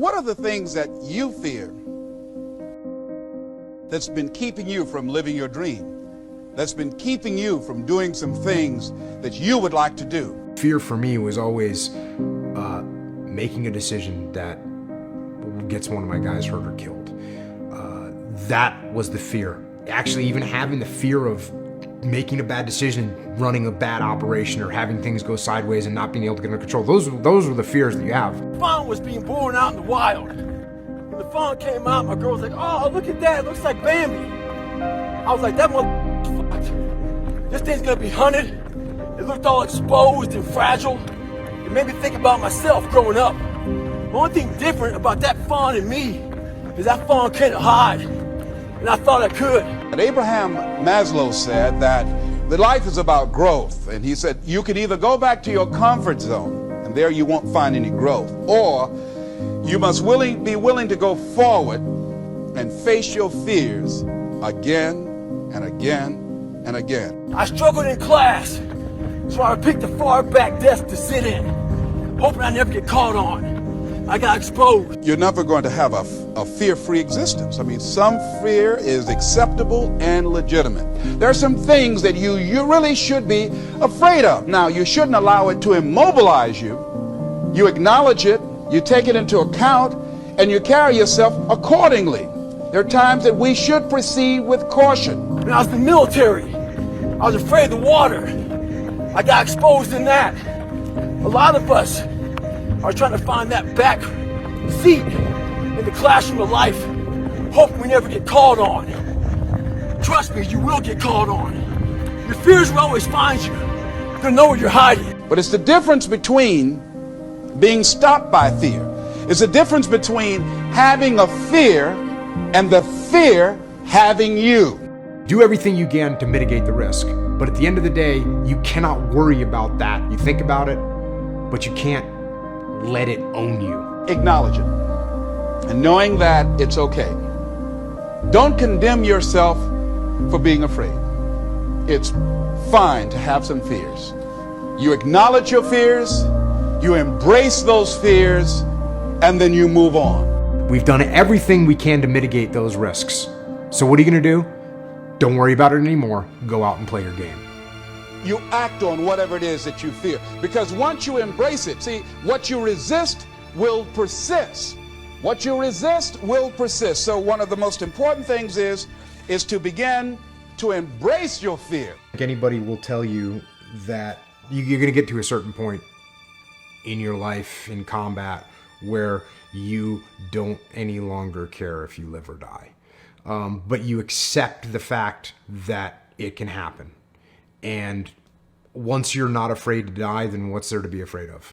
What are the things that you fear that's been keeping you from living your dream? That's been keeping you from doing some things that you would like to do? Fear for me was always making a decision that gets one of my guys hurt or killed. That was the fear. Actually, even having the fear of making a bad decision, running a bad operation, or having things go sideways and not being able to get under control. Those were the fears that you have. Fawn was being born out in the wild. When the fawn came out, my girl was like, "Oh, look at that, it looks like Bambi." I was like, "That motherfucker's fucked. This thing's gonna be hunted." It looked all exposed and fragile. It made me think about myself growing up. The only thing different about that fawn and me is that fawn couldn't hide, and I thought I could. And Abraham Maslow said that the life is about growth. And he said you can either go back to your comfort zone, and there you won't find any growth, or you must be willing to go forward and face your fears again and again and again. I struggled in class, so I picked the far back desk to sit in, hoping I never get caught on. I got exposed. You're never going to have a fear-free existence. I mean, some fear is acceptable and legitimate. There are some things that you really should be afraid of. Now, you shouldn't allow it to immobilize you. You acknowledge it, you take it into account, and you carry yourself accordingly. There are times that we should proceed with caution. When I was in the military, I was afraid of the water. I got exposed in that. A lot of us are trying to find that back seat in the classroom of life, hoping we never get called on. Trust me, you will get called on. Your fears will always find you. They'll know where you're hiding. But it's the difference between being stopped by fear. It's the difference between having a fear and the fear having you. Do everything you can to mitigate the risk, but at the end of the day, you cannot worry about that. You think about it, but you can't let it own you. Acknowledge it, and knowing that it's okay. Don't condemn yourself for being afraid. It's fine to have some fears. You acknowledge your fears, you embrace those fears, and then you move on. We've done everything we can to mitigate those risks. So what are you gonna do? Don't worry about it anymore. Go out and play your game. You act on whatever it is that you fear, because once you embrace it, see, what you resist will persist. What you resist will persist. So one of the most important things is to begin to embrace your fear. Anybody will tell you that you're going to get to a certain point in your life in combat where you don't any longer care if you live or die. But you accept the fact that it can happen. And once you're not afraid to die, then what's there to be afraid of?